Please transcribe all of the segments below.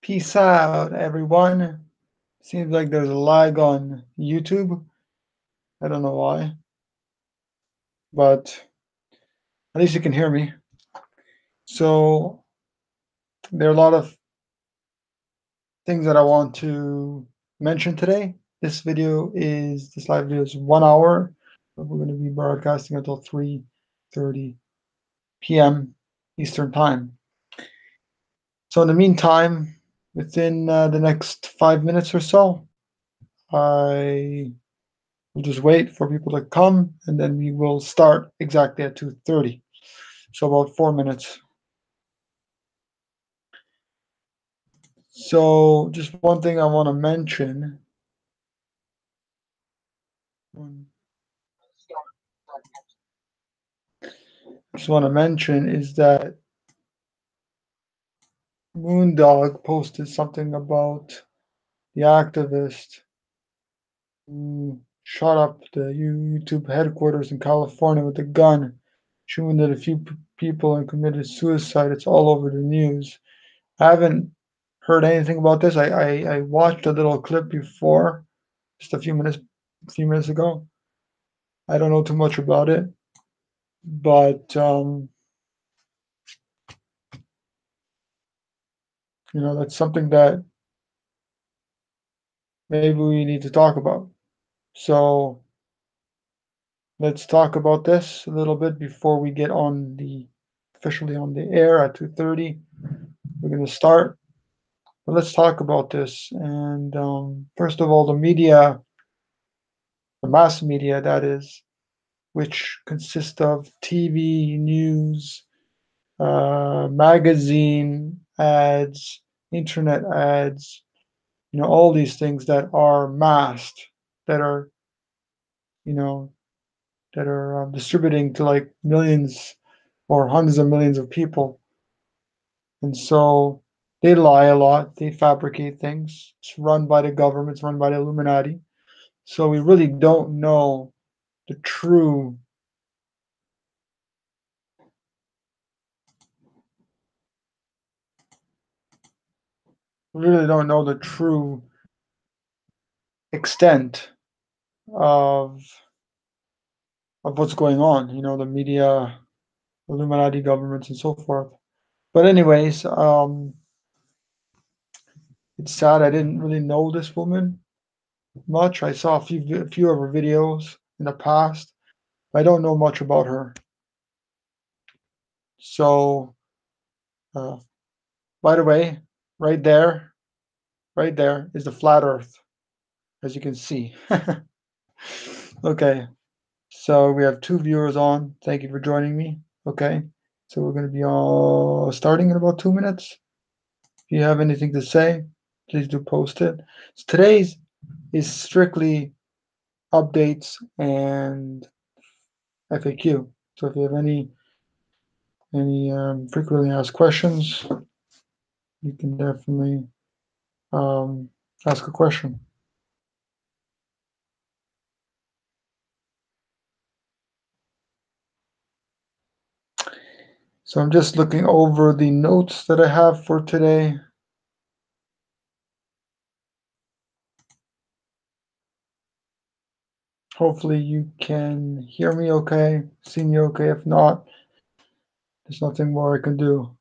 Peace out, everyone. Seems like there's a lag on YouTube. I don't know why, but at least you can hear me. So there are a lot of things that I want to mention today. This live video is 1 hour. But we're going to be broadcasting until 3:30 p.m. Eastern Time. So in the meantime, within the next 5 minutes or so, I we'll just wait for people to come, and then we will start exactly at 2:30. So about 4 minutes. So just one thing I want to mention. Just want to mention is that Moondog posted something about the activist who shot up the YouTube headquarters in California with a gun, shooting at a few people and committed suicide. It's all over the news. I haven't heard anything about this. I watched a little clip before, just a few minutes ago. I don't know too much about it, but that's something that maybe we need to talk about. So let's talk about this a little bit before we get officially on the air at 2:30. We're going to start, but let's talk about this. And first of all, the mass media, that is, which consists of TV, news, magazine ads, internet ads, all these things that are masked, that are, you know, that are distributing to like millions or hundreds of millions of people. And so they lie a lot, they fabricate things. It's run by the government, it's run by the Illuminati. So we really don't know the true, we really don't know the true extent of what's going on, the media, Illuminati governments, and so forth. But anyways, it's sad. I didn't really know this woman much. I saw a few of her videos in the past. I don't know much about her. So, uh, by the way, right there, right there is the flat Earth, as you can see. Okay, so we have two viewers on. Thank you for joining me. Okay, so we're going to be all starting in about 2 minutes. If you have anything to say, please do post it. So today's is strictly updates and FAQ. So if you have any frequently asked questions, you can definitely um, ask a question. So I'm just looking over the notes that I have for today. Hopefully you can hear me okay, see me okay. If not, there's nothing more I can do.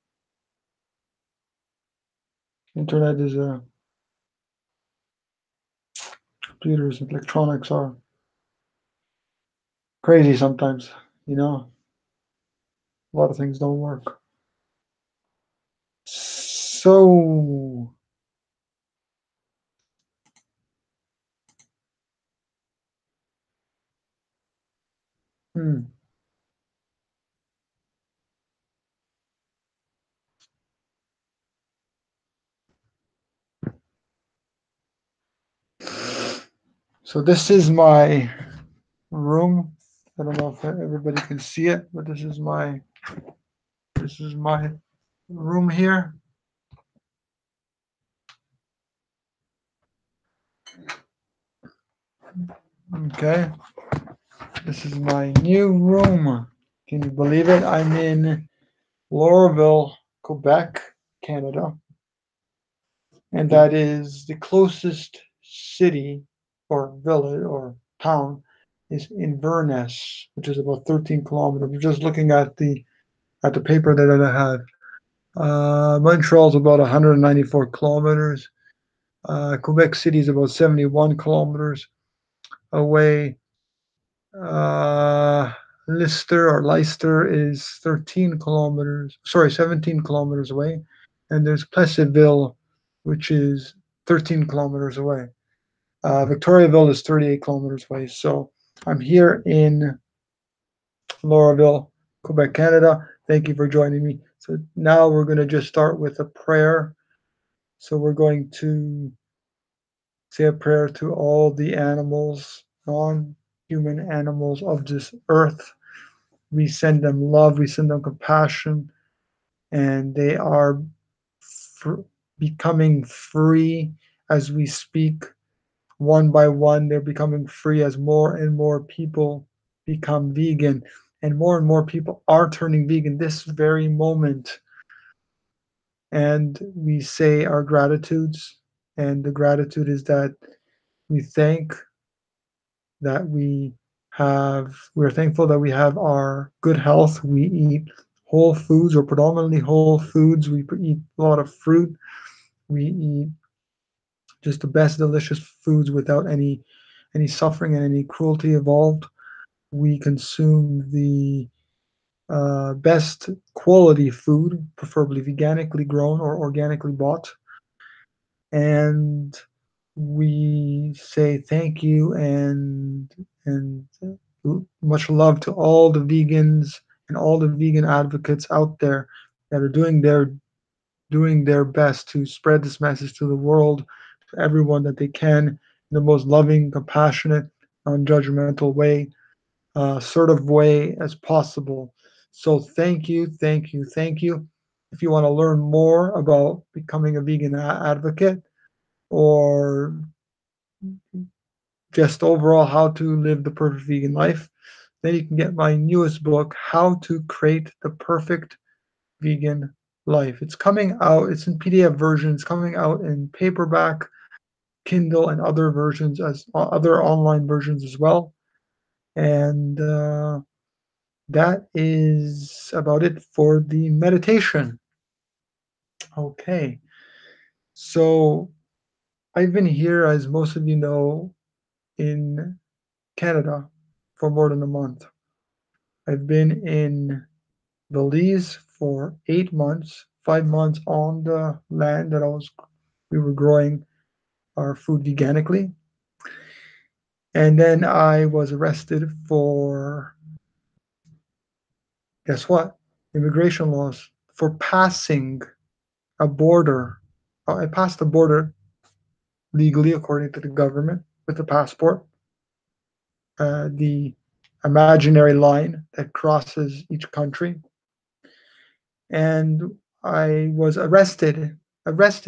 Internet is computers, electronics are crazy sometimes, a lot of things don't work. So, hmm. So this is my room. I don't know if everybody can see it, but this is my room here. Okay. This is my new room. Can you believe it? I'm in Laurelville, Quebec, Canada. and that is the closest city or village or town is Inverness, which is about 13 kilometers. I'm just looking at the paper that I have. Montreal's about 194 kilometers. Quebec City is about 71 kilometers away. Uh, Leicester is 13 kilometers, sorry, 17 kilometers away. And there's Plessisville, which is 13 kilometers away. Victoriaville is 38 kilometers away. So I'm here in Laurelville, Quebec, Canada. Thank you for joining me. So now we're going to just start with a prayer. So we're going to say a prayer to all the animals, non human animals of this earth. We send them love, we send them compassion, and they are fr- becoming free as we speak. One by one, they're becoming free as more and more people become vegan, and more people are turning vegan this very moment. And we say our gratitudes, and the gratitude is that we thank that we're thankful that we have our good health. We eat whole foods or predominantly whole foods. We eat a lot of fruit. We eat just the best delicious foods without any suffering and any cruelty involved. We consume the best quality food, preferably veganically grown or organically bought. And we say thank you and much love to all the vegans and all the vegan advocates out there that are doing their best to spread this message to the world, to everyone that they can in the most loving, compassionate, non-judgmental way, assertive way as possible. So thank you, thank you, thank you. If you want to learn more about becoming a vegan advocate or just overall how to live the perfect vegan life, then you can get my newest book, How to Create the Perfect Vegan Life. It's coming out, it's in PDF version, it's coming out in paperback, Kindle, and other versions, as other online versions as well. And that is about it for the meditation. Okay, so I've been here, as most of you know, in Canada for more than a month. I've been in Belize for 8 months, 5 months on the land that we were growing our food veganically. And then I was arrested for, guess what? Immigration laws for passing a border. I passed the border legally according to the government with a passport. The imaginary line that crosses each country. And I was arrested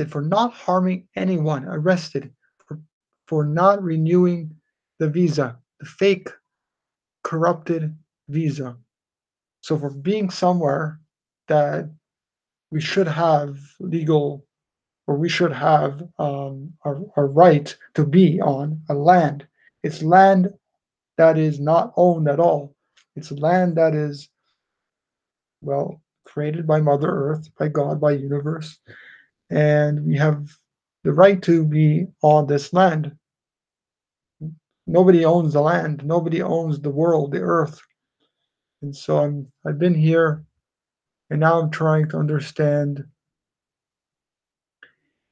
for not harming anyone, arrested for not renewing the visa, the fake corrupted visa. So for being somewhere that we should have legal or we should have a right to be on a land. It's land that is not owned at all. It's land that is, well, created by Mother Earth, by God, by universe, and we have the right to be on this land. Nobody owns the land. Nobody owns the world, the earth. And so I've been here, and now I'm trying to understand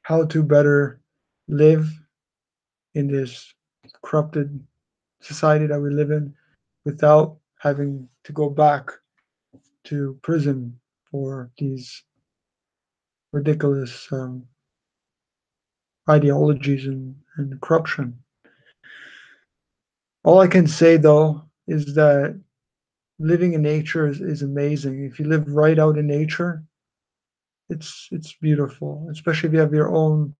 how to better live in this corrupted society that we live in without having to go back to prison for these ridiculous ideologies and corruption. All I can say though is that living in nature is amazing. If you live right out in nature, it's beautiful, especially if you have your own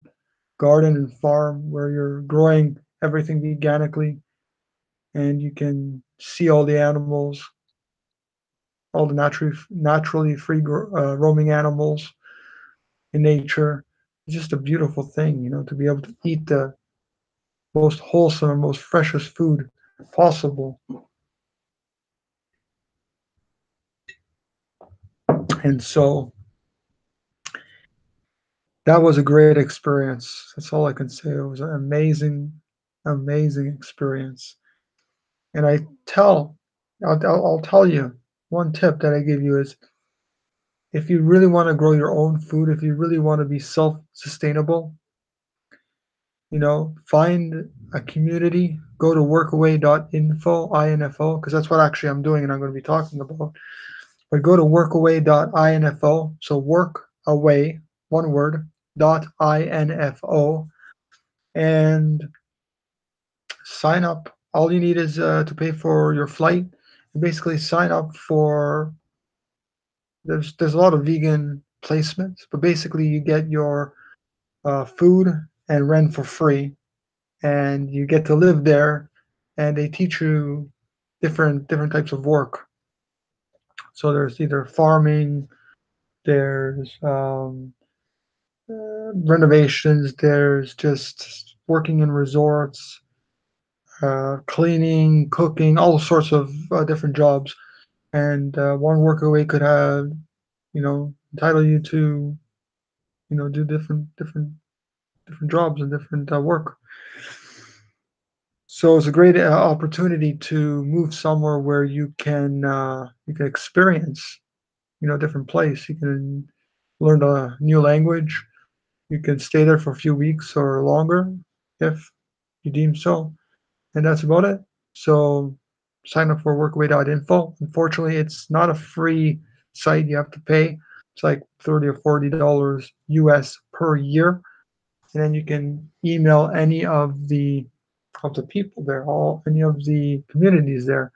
garden and farm where you're growing everything organically and you can see all the animals, all the naturally free roaming animals in nature. it's just a beautiful thing, to be able to eat the most wholesome and most freshest food possible. And so that was a great experience. That's all I can say. It was an amazing, amazing experience. And I'll tell you one tip that I give you is if you really want to grow your own food, if you really want to be self-sustainable, find a community, go to workaway.info, because that's what actually I'm doing and I'm going to be talking about. But go to workaway.info, so work away, one word, .info, and sign up. All you need is to pay for your flight. You basically sign up for. There's a lot of vegan placements, but basically you get your food and rent for free, and you get to live there, and they teach you different types of work. So there's either farming, there's renovations, there's just working in resorts, cleaning, cooking, all sorts of different jobs. And one workaway could have, entitle you to, do different jobs and different work. So it's a great opportunity to move somewhere where you can experience, different place. You can learn a new language. You can stay there for a few weeks or longer if you deem so, and that's about it. So sign up for workaway.info. Unfortunately, it's not a free site. You have to pay. It's like $30 or $40 US per year, and then you can email any of the people there, all any of the communities there.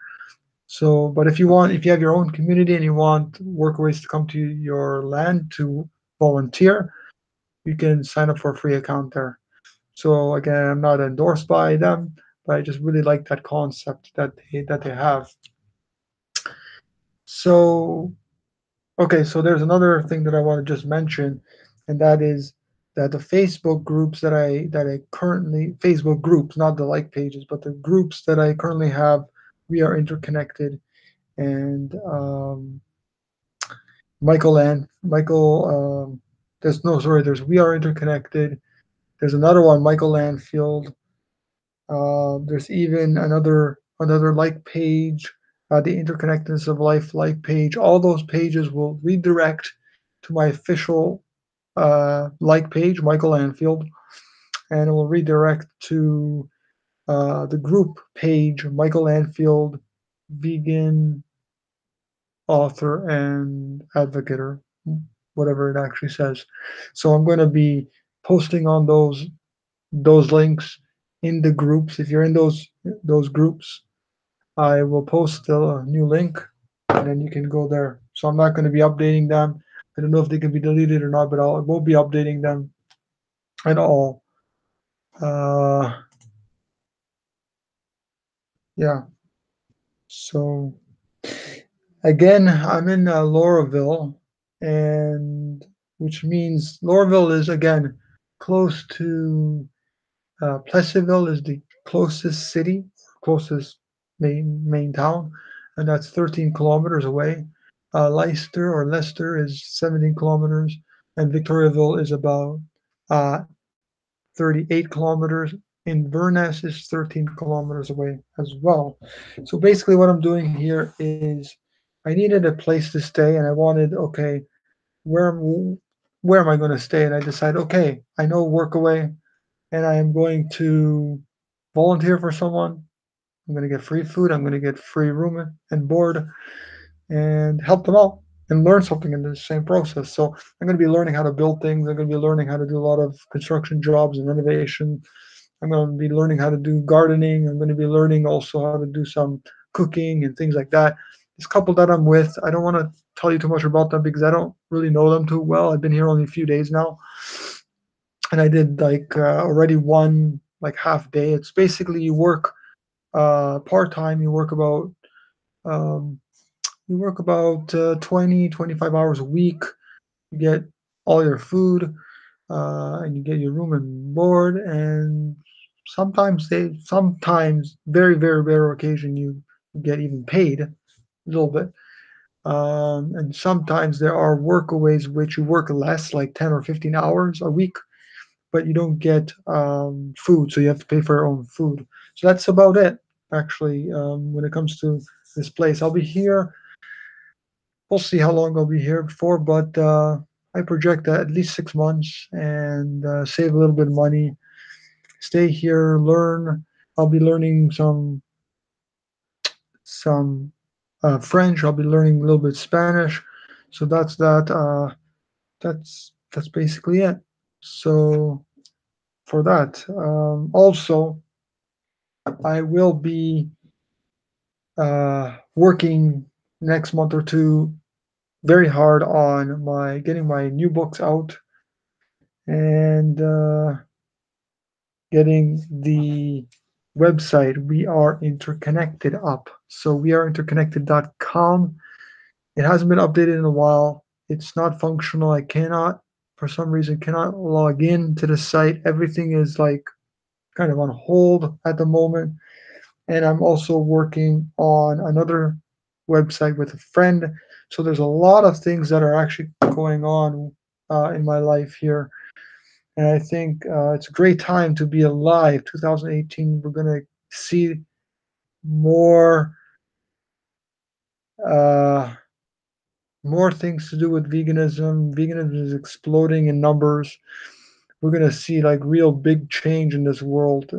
So, but if you have your own community and you want workaways to come to your land to volunteer, you can sign up for a free account there. So again, I'm not endorsed by them, but I just really like that concept that they have. So okay, so there's another thing that I want to just mention, and that is that the Facebook groups that I currently Facebook groups, not the like pages, but the groups that I currently have, we are interconnected, and Michael, there's no sorry, there's we are interconnected. There's another one, Michael Landfield. There's even another like page, the Interconnectedness of Life like page. All those pages will redirect to my official like page, Michael Anfield, and it will redirect to the group page, Michael Anfield, vegan author and advocate, or whatever it actually says. So I'm going to be posting on those links in the groups. If you're in those groups, I will post a new link, and then you can go there. So I'm not going to be updating them. I don't know if they can be deleted or not, but I won't be updating them at all. Uh, yeah. So again, I'm in Lauraville, and which means Lauraville is again close to Plessisville is the closest city, closest main town, and that's 13 kilometers away. Leicester is 17 kilometers, and Victoriaville is about uh, 38 kilometers. Inverness is 13 kilometers away as well. So basically, what I'm doing here is I needed a place to stay, and I wanted, okay, where where am I going to stay? And I decided, okay, I know Workaway, and I am going to volunteer for someone. I'm going to get free food. I'm going to get free room and board and help them out and learn something in the same process. So I'm going to be learning how to build things. I'm going to be learning how to do a lot of construction jobs and renovation. I'm going to be learning how to do gardening. I'm going to be learning also how to do some cooking and things like that. This couple that I'm with, I don't want to tell you too much about them because I don't really know them too well. I've been here only a few days now, and I did like already one like half day. It's basically you work part time. Um, you work about 20, 25 hours a week. You get all your food. and you get your room and board, and sometimes very rare occasion you get even paid a little bit. And sometimes there are workaways which you work less, like 10 or 15 hours a week, but you don't get food, so you have to pay for your own food. So that's about it, actually, when it comes to this place. I'll be here. We'll see how long I'll be here for, but I project at least 6 months and save a little bit of money, stay here, learn. I'll be learning some French. I'll be learning a little bit Spanish. So that's that. That's basically it. So for that, also I will be working next month or two very hard on my getting my new books out and getting the website We Are Interconnected up. So weareinterconnected.com. It hasn't been updated in a while. It's not functional. I cannot, for some reason, cannot log in to the site. Everything is like kind of on hold at the moment. And I'm also working on another website with a friend. So there's a lot of things that are actually going on in my life here. And I think it's a great time to be alive. 2018, we're going to see more uh, more things to do with veganism. Veganism is exploding in numbers. We're going to see like real big change in this world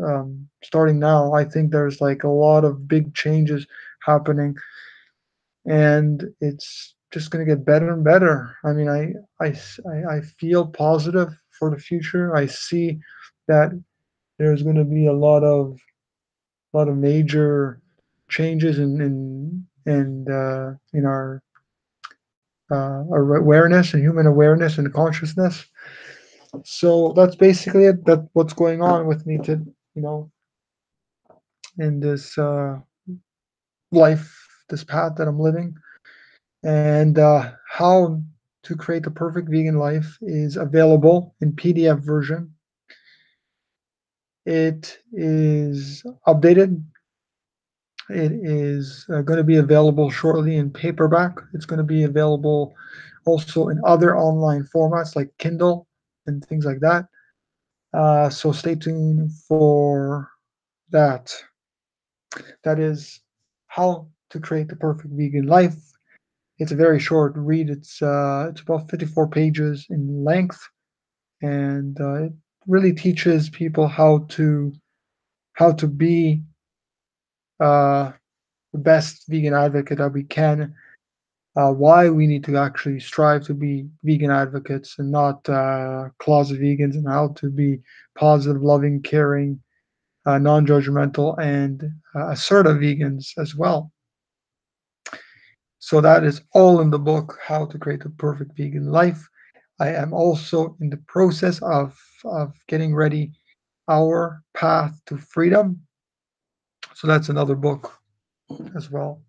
starting now. I think there's like a lot of big changes happening, and it's just going to get better and better. I mean, I feel positive for the future. I see that there's going to be a lot of major changes in our awareness and human awareness and consciousness. So that's basically it. That what's going on with me to you know in this life, this path that I'm living, and how to create the perfect vegan life is available in PDF version. It is updated. It is going to be available shortly in paperback. It's going to be available also in other online formats like Kindle and things like that. So stay tuned for that. That is how to create the perfect vegan life. It's a very short read. It's about 54 pages in length, and it really teaches people how to be uh, the best vegan advocate that we can. Why we need to actually strive to be vegan advocates and not closet vegans, and how to be positive, loving, caring, non-judgmental, and assertive vegans as well. So that is all in the book, How to Create the Perfect Vegan Life. I am also in the process of getting ready Our Path to Freedom. So that's another book as well.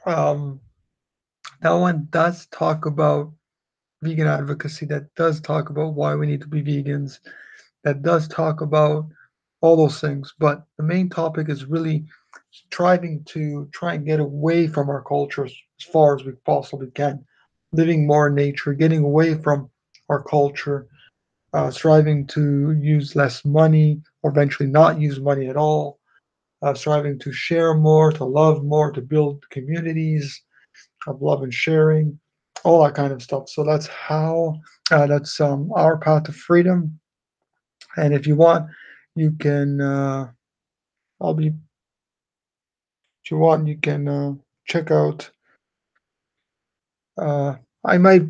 Um, that one does talk about vegan advocacy, that does talk about why we need to be vegans, that does talk about all those things. But the main topic is really striving to try and get away from our cultures as far as we possibly can, living more in nature, getting away from our culture, striving to use less money or eventually not use money at all, striving to share more, to love more, to build communities of love and sharing, all that kind of stuff. So that's Our Path to Freedom. And if you want, you can. I'll be. If you want, you can check out. Uh, I might.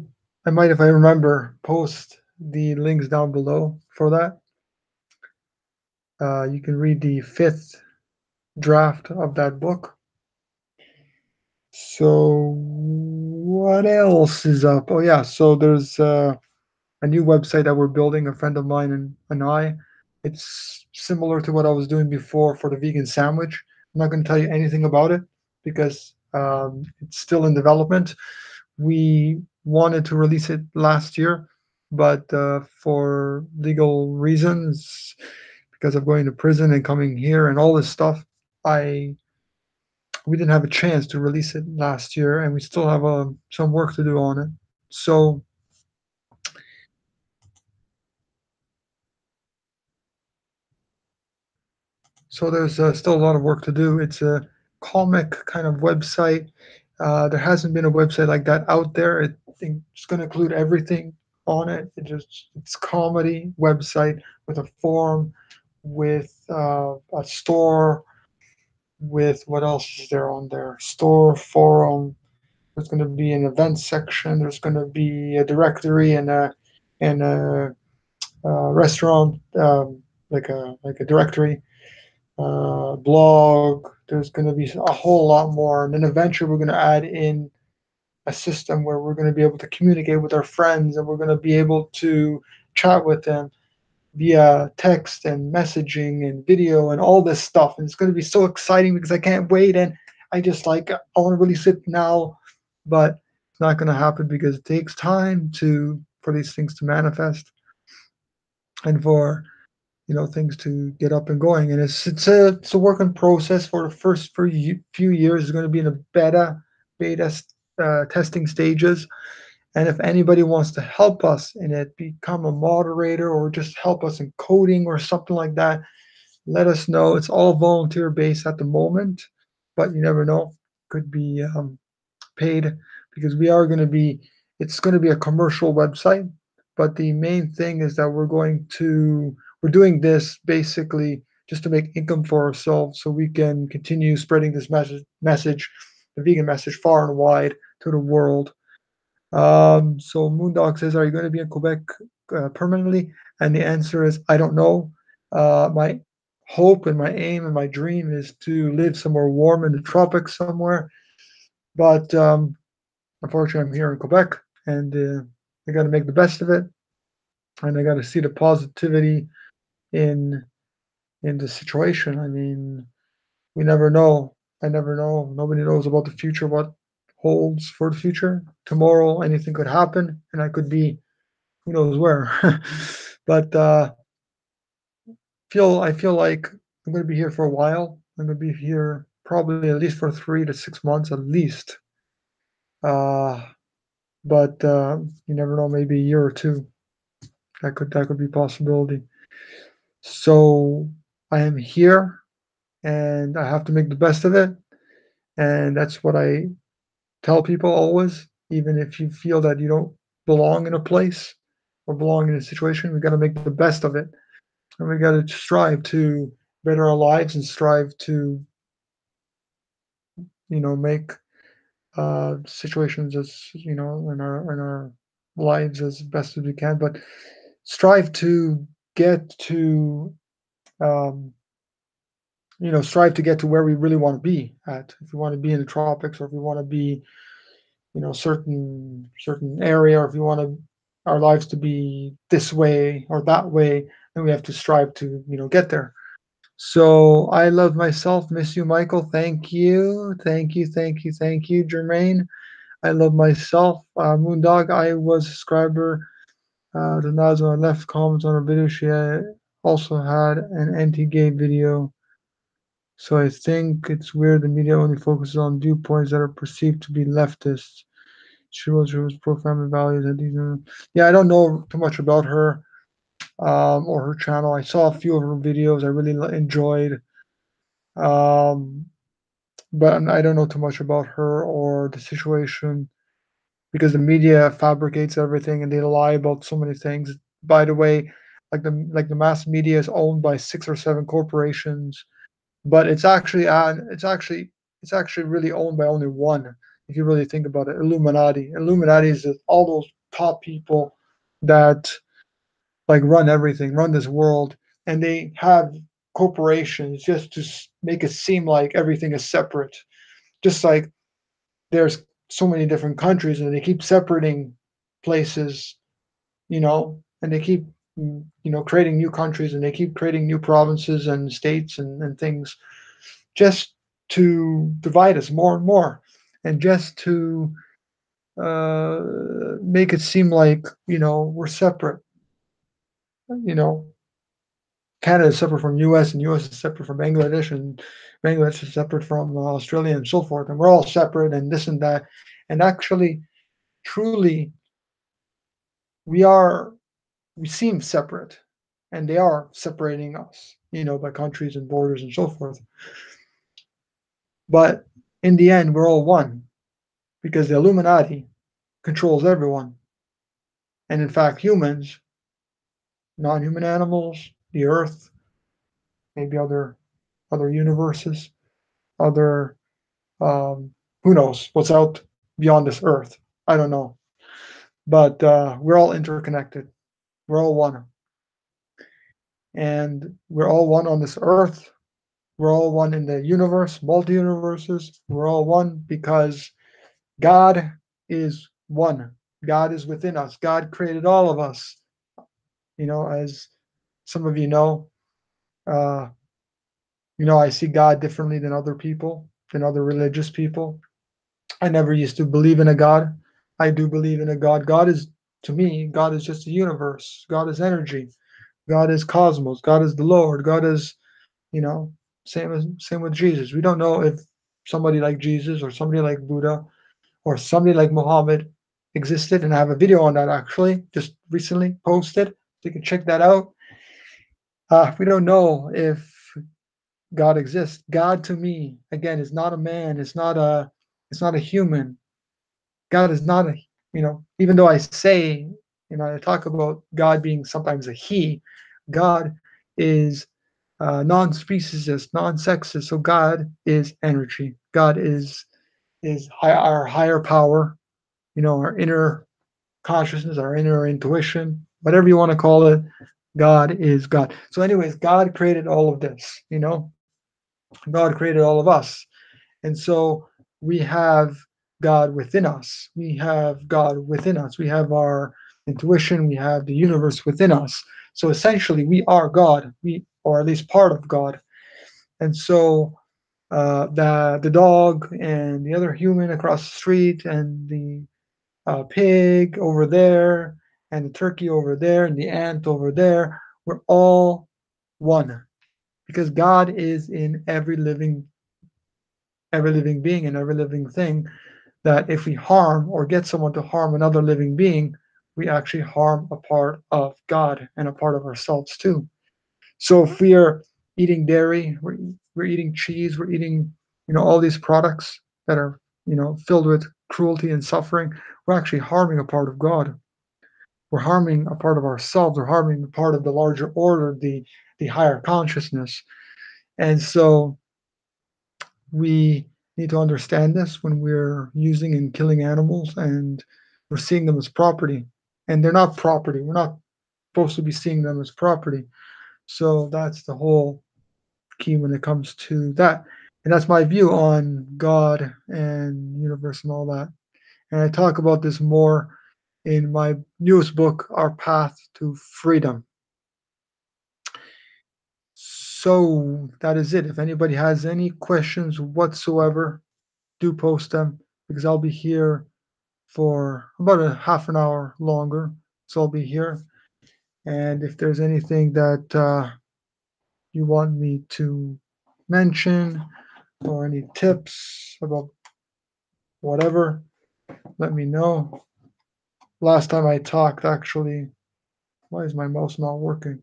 I might, if I remember, post the links down below for that. You can read the fifth draft of that book. So what else is up? Oh yeah, so there's a new website that we're building, a friend of mine and I. It's similar to what I was doing before for the vegan sandwich. I'm not going to tell you anything about it because it's still in development. We wanted to release it last year, but for legal reasons, because of going to prison and coming here and all this stuff, I we didn't have a chance to release it last year, and we still have some work to do on it. So there's still a lot of work to do. It's a comic kind of website. There hasn't been a website like that out there. It's going to include everything on it. It's comedy website with a forum, with a store, with what else is there on there? Store, forum. There's going to be an event section. There's going to be a directory and a restaurant, like a directory, blog. There's going to be a whole lot more, and then eventually we're going to add in a system where we're going to be able to communicate with our friends, and we're going to be able to chat with them via text and messaging and video and all this stuff. And it's going to be so exciting because I can't wait, and I want to release it now, but it's not going to happen because it takes time to for these things to manifest and for things to get up and going. And it's a work in process. For the first few years it's going to be in a beta testing stages. And if anybody wants to help us in it, become a moderator or just help us in coding or something like that, let us know. It's all volunteer based at the moment, but you never know. Could be paid, because we are going to be it's going to be a commercial website. But the main thing is that we're doing this basically just to make income for ourselves, so we can continue spreading this message, the vegan message, far and wide to the world. So Moondog says, are you going to be in Quebec permanently? And the answer is, I don't know. My hope and my aim and my dream is to live somewhere warm in the tropics somewhere. But unfortunately, I'm here in Quebec, and I got to make the best of it, and I got to see the positivity in the situation. I mean, we never know. I never know. Nobody knows about the future, what holds for the future. Tomorrow, anything could happen, and I could be who knows where. But I feel like I'm going to be here for a while. I'm going to be here probably at least for 3 to 6 months at least. Uh, but you never know. Maybe a year or two. That could be a possibility. So I am here, and I have to make the best of it. And that's what I tell people always. Even if you feel that you don't belong in a place or belong in a situation, we got to make the best of it, and we got to strive to better our lives and strive to make situations as in our lives as best as we can, but strive to get to um, strive to get to where we really want to be at. If we want to be in the tropics, or if we want to be, certain area, or if we want our lives to be this way or that way, then we have to strive to, get there. So I love myself. Miss you, Michael. Thank you. Thank you. Thank you. Thank you, Jermaine. I love myself. Moondog, I was a subscriber to Naz when I left comments on her video. She also had an anti-gay video. So I think it's weird the media only focuses on viewpoints that are perceived to be leftist. She was pro-family values and these. Yeah, I don't know too much about her or her channel. I saw a few of her videos. I really enjoyed, um, but I don't know too much about her or the situation, because the media fabricates everything and they lie about so many things. By the way, like the mass media is owned by 6 or 7 corporations, but it's actually really owned by only one. If you really think about it, Illuminati. Illuminati is all those top people that like run everything, run this world, and they have corporations just to make it seem like everything is separate. Just like there's so many different countries, and they keep separating places, and they keep creating new countries, and they keep creating new provinces and states and things, just to divide us more and more, and just to make it seem like we're separate. You know, Canada is separate from U.S. and U.S. is separate from Bangladesh and Bangladesh is separate from Australia and so forth, and we're all separate and this and that. And actually, truly, we are we seem separate, and they are separating us, by countries and borders and so forth. But in the end, we're all one because the Illuminati controls everyone. And in fact, humans, non-human animals, the Earth, maybe other universes, other who knows what's out beyond this Earth. I don't know, but we're all interconnected. We're all one, and we're all one on this Earth. We're all one in the universe, multi universes. We're all one because God is one. God is within us. God created all of us. As some of uh, I see God differently than other people, than other religious people. I never used to believe in a God. I do believe in a God. To me, God is just a universe. God is energy. God is cosmos. God is the Lord. God is, you know, same with Jesus. We don't know if somebody like Jesus or somebody like Buddha or somebody like Muhammad existed, and I have a video on that actually, just recently posted. So you can check that out. We don't know if God exists. God to me, again, is not a man. It's not a human. God is not a, even though I say, I talk about God being sometimes a he, God is non-speciesist, non-sexist. So God is energy. God is our higher power, our inner consciousness, our inner intuition, whatever you want to call it. God is God. So, anyways, God created all of this. God created all of us. And so we have God within us. We have God within us. We have our intuition. We have the universe within us. So essentially, we are God. Or at least part of God. And so the dog and the other human across the street and the pig over there and the turkey over there and the ant over there, we're all one because God is in every living being and every living thing, that if we harm or get someone to harm another living being, we actually harm a part of God and a part of ourselves too. So if we're eating dairy, we're eating cheese, we're eating, all these products that are, filled with cruelty and suffering, we're actually harming a part of God. We're harming a part of ourselves. We're harming a part of the larger order, the higher consciousness. And so we need to understand this when we're using and killing animals and we're seeing them as property. And they're not property. We're not supposed to be seeing them as property. So that's the whole key when it comes to that. And that's my view on God and universe and all that. And I talk about this more in my newest book, Our Path to Freedom. So that is it. If anybody has any questions whatsoever, do post them because I'll be here for about a half an hour longer. So I'll be here. And if there's anything that you want me to mention or any tips about whatever, let me know. Last time I talked, actually, why is my mouse not working?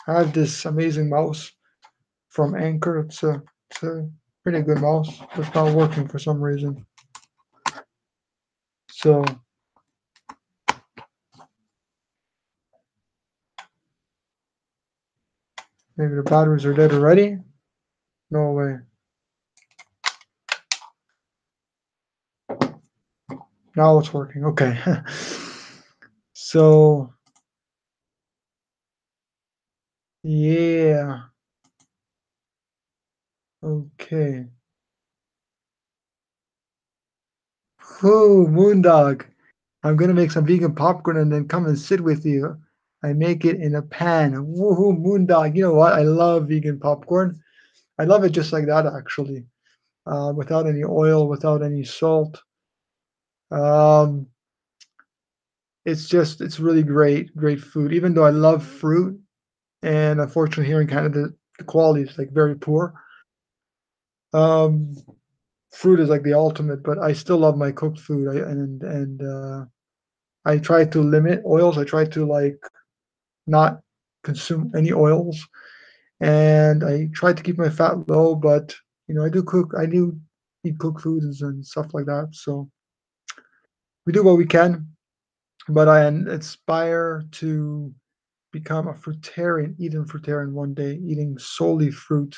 I have this amazing mouse from Anchor. It's a pretty good mouse, but it's not working for some reason. So maybe the batteries are dead already. No way. Now it's working. Okay. So yeah. Okay. Whoo, Moondog. I'm gonna make some vegan popcorn and then come and sit with you. I make it in a pan. Woohoo, Moondog. You know what? I love vegan popcorn. I love it just like that, actually, without any oil, without any salt. Um, it's really great food. Even though I love fruit, and unfortunately here in Canada the quality is like very poor. Um, Fruit is like the ultimate, but I still love my cooked food. I try to limit oils. I try to like not consume any oils, and I try to keep my fat low. But I do cook. I do eat cooked foods and stuff like that. So we do what we can. But I aspire to become a fruitarian, eating fruitarian one day, eating solely fruit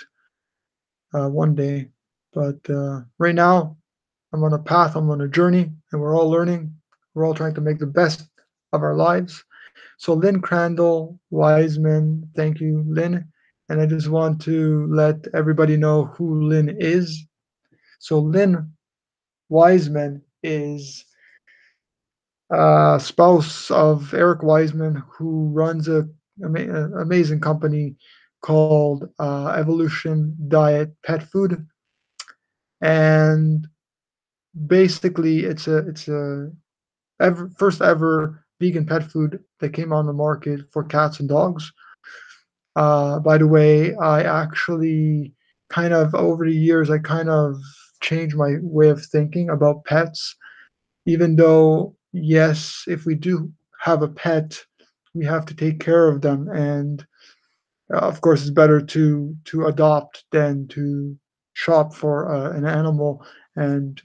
one day. But right now, I'm on a path, I'm on a journey, and we're all learning. We're all trying to make the best of our lives. So, Lynn Crandall Wiseman, thank you, Lynn. And I just want to let everybody know who Lynn is. So, Lynn Wiseman is spouse of Eric Wiseman, who runs a amazing company called Evolution Diet Pet Food. And basically, it's a first ever vegan pet food that came on the market for cats and dogs. By the way, I actually kind of over the years, I kind of changed my way of thinking about pets. Even though, yes, if we do have a pet, we have to take care of them, and of course, it's better to adopt than to shop for an animal and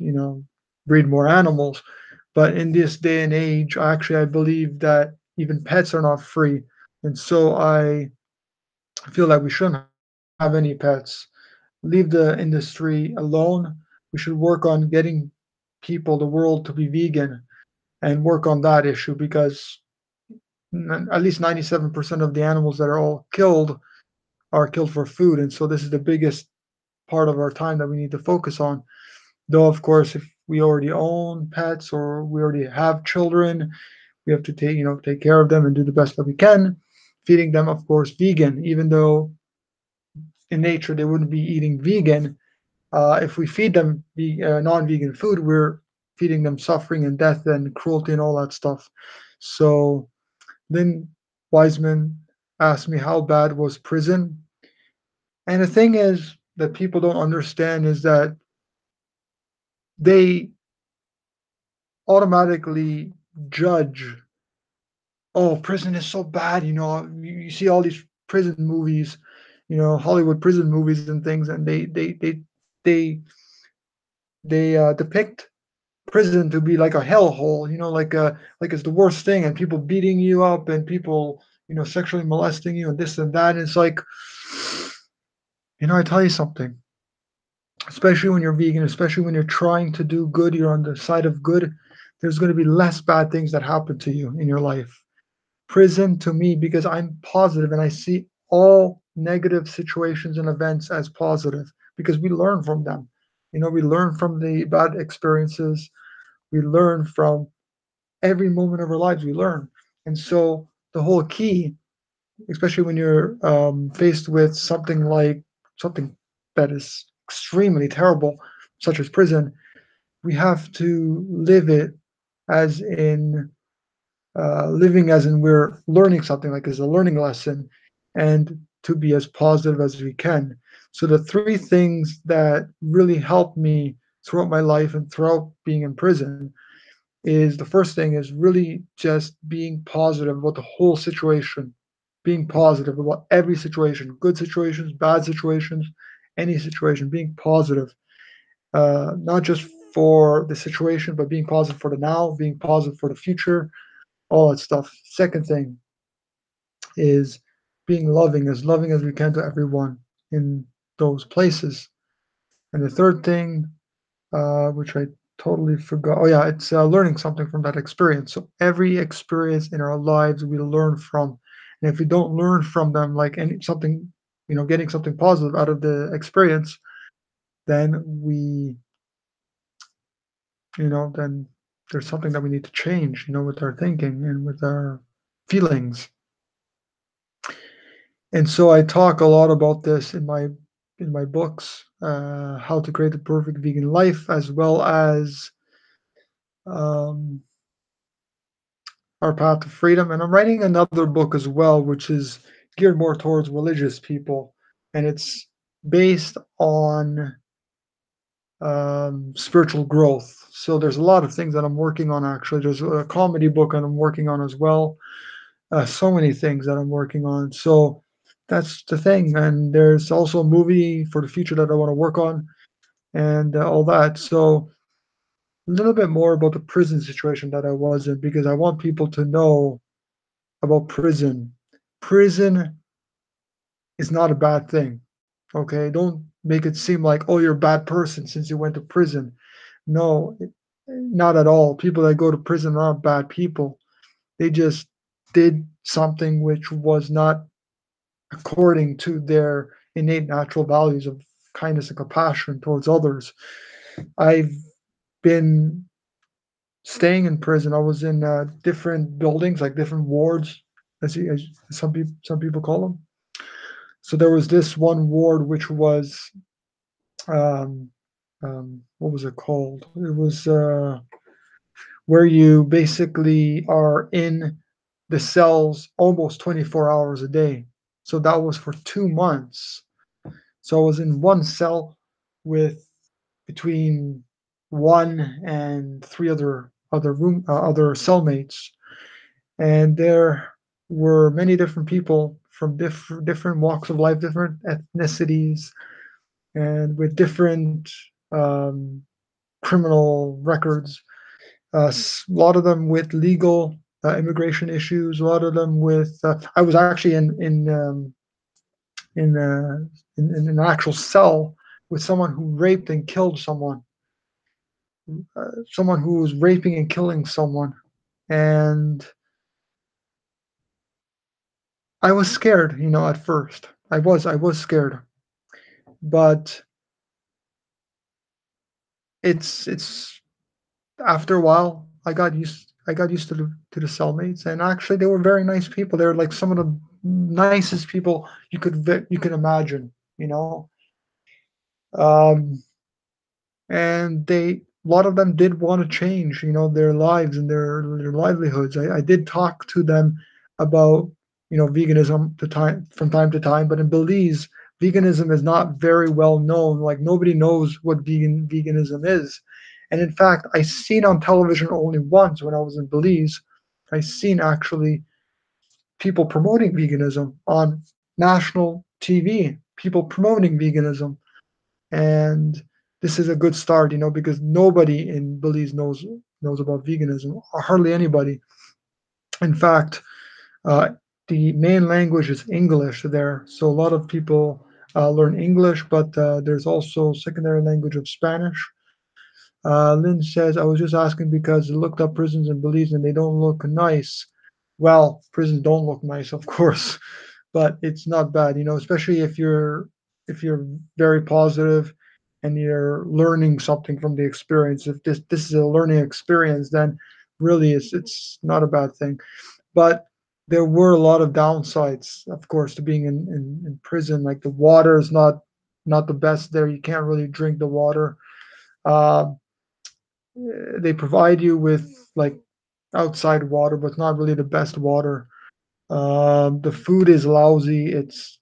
breed more animals. But in this day and age, actually, I believe that even pets are not free, and so I feel like we shouldn't have any pets. Leave the industry alone. We should work on getting people, the world, to be vegan and work on that issue because at least 97% of the animals that are all killed are killed for food. And so this is the biggest part of our time that we need to focus on. Though, of course, if we already own pets or we already have children, we have to take care of them and do the best that we can. Feeding them, of course, vegan, even though in nature they wouldn't be eating vegan. If we feed them non-vegan food, we're feeding them suffering and death and cruelty and all that stuff. So then Wiseman asked me how bad was prison. And the thing is that people don't understand is that they automatically judge, oh, prison is so bad. You see all these prison movies, Hollywood prison movies and things, and they depict prison to be like a hellhole, like it's the worst thing, and people beating you up and people, sexually molesting you and this and that. And it's like, I tell you something, especially when you're vegan, especially when you're trying to do good, you're on the side of good, there's going to be less bad things that happen to you in your life. Prison to me, because I'm positive and I see all negative situations and events as positive because we learn from them. We learn from the bad experiences. We learn from every moment of our lives. We learn. And so the whole key, especially when you're faced with something that is extremely terrible, such as prison, we have to live it as in living as in we're learning something, like as a learning lesson, and to be as positive as we can. So the three things that really helped me throughout my life and throughout being in prison is, the first thing is really just being positive about the whole situation, being positive about every situation, good situations, bad situations, any situation, being positive, not just for the situation, but being positive for the now, being positive for the future, all that stuff. Second thing is being loving as we can to everyone in those places. And the third thing, which I totally forgot. Oh yeah, it's learning something from that experience. So every experience in our lives we learn from, and if we don't learn from them, like any something, getting something positive out of the experience, then then there's something that we need to change, with our thinking and with our feelings. And so I talk a lot about this in my books, how to create the perfect vegan life, as well as um, Our Path to Freedom, and I'm writing another book as well, which is geared more towards religious people, and it's based on spiritual growth. So there's a lot of things that I'm working on. Actually, there's a comedy book that I'm working on as well. So many things that I'm working on. So that's the thing. And there's also a movie for the future that I want to work on, and all that. So a little bit more about the prison situation that I was in, because I want people to know about prison. Prison is not a bad thing. Okay, don't make it seem like, oh, you're a bad person since you went to prison. No, not at all. People that go to prison are not bad people. They just did something which was not according to their innate natural values of kindness and compassion towards others. I've been staying in prison. I was in different buildings, like different wards, as some people call them. So there was this one ward which was um, what was it called? It was where you basically are in the cells almost 24 hours a day. So that was for 2 months. So I was in one cell with between one and three other cellmates, and there were many different people from different walks of life, different ethnicities, and with different um, criminal records. A lot of them with legal immigration issues. A lot of them with. I was actually in, uh, in an actual cell with someone who raped and killed someone who was raping and killing someone, and I was scared. At first, I was scared, but it's after a while, I got used to the cellmates, and actually they were very nice people. They were like some of the nicest people you could imagine, you know. Um, and a lot of them did want to change, their lives and their livelihoods. I did talk to them about, veganism from time to time, but in Belize, veganism is not very well known. Like nobody knows what veganism is. And in fact, I seen on television only once when I was in Belize. I seen actually people promoting veganism on national TV, people promoting veganism, and this is a good start, because nobody in Belize knows about veganism, or hardly anybody. In fact, uh, the main language is English there, so a lot of people learn English, but there's also secondary language of Spanish. Lynn says, I was just asking because I looked up prisons in Belize and they don't look nice. Well, prisons don't look nice, of course, but it's not bad, especially if you're very positive and you're learning something from the experience. If this is a learning experience, then really it's not a bad thing. But there were a lot of downsides, of course, to being in prison. Like the water is not the best there. You can't really drink the water. Uh, they provide you with like outside water, but it's not really the best water. The food is lousy. It's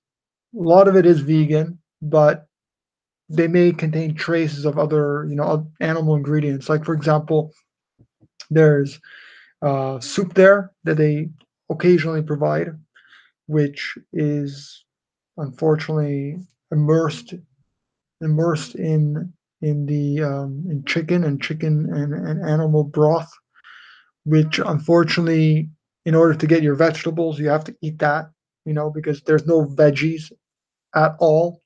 A lot of it is vegan, but they may contain traces of other, animal ingredients. Like for example, there's soup there that they occasionally provide, which is unfortunately immersed immersed in chicken and animal broth, which unfortunately, in order to get your vegetables, you have to eat that, because there's no veggies at all.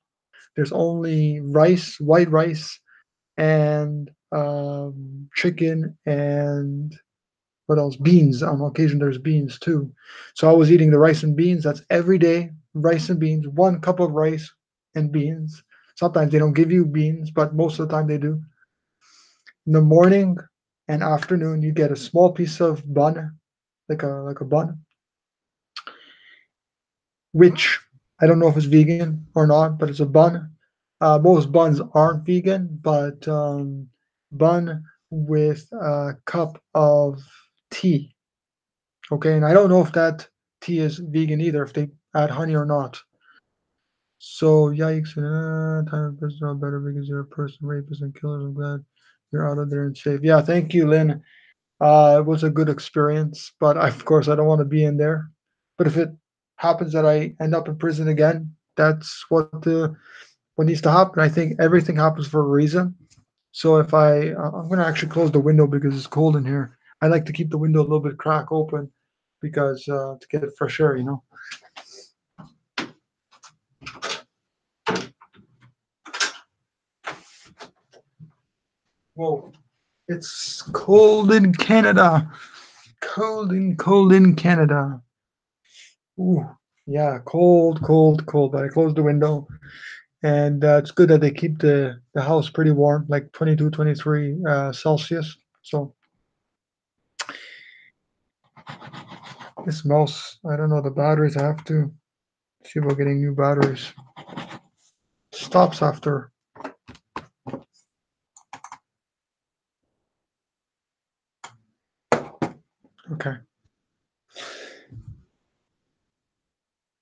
There's only rice, white rice, and chicken, and what else? Beans. On occasion, there's beans too. So I was eating the rice and beans. That's every day, rice and beans, 1 cup of rice and beans. Sometimes they don't give you beans, but most of the time they do. In the morning and afternoon, you get a small piece of bun, like a bun, which I don't know if it's vegan or not, but it's a bun. Most buns aren't vegan, but bun. with a cup of tea. Okay, and I don't know if that tea is vegan either, if they add honey or not. So yikes! Time of prison are better because you're a person, rapist and killers. I'm glad you're out of there and safe. Yeah, thank you, Lynn. It was a good experience, but of course I don't want to be in there. But if it happens that I end up in prison again, that's what needs to happen. I think everything happens for a reason. So if I'm gonna actually close the window because it's cold in here. I like to keep the window a little bit crack open because to get fresh air, you know. Whoa, it's cold in Canada. Cold in Canada. Ooh, yeah, cold, cold, cold. But I closed the window, and it's good that they keep the house pretty warm, like 22, 23 Celsius. So this mouse, I don't know the batteries. I have to see about getting new batteries. Stops after. Okay,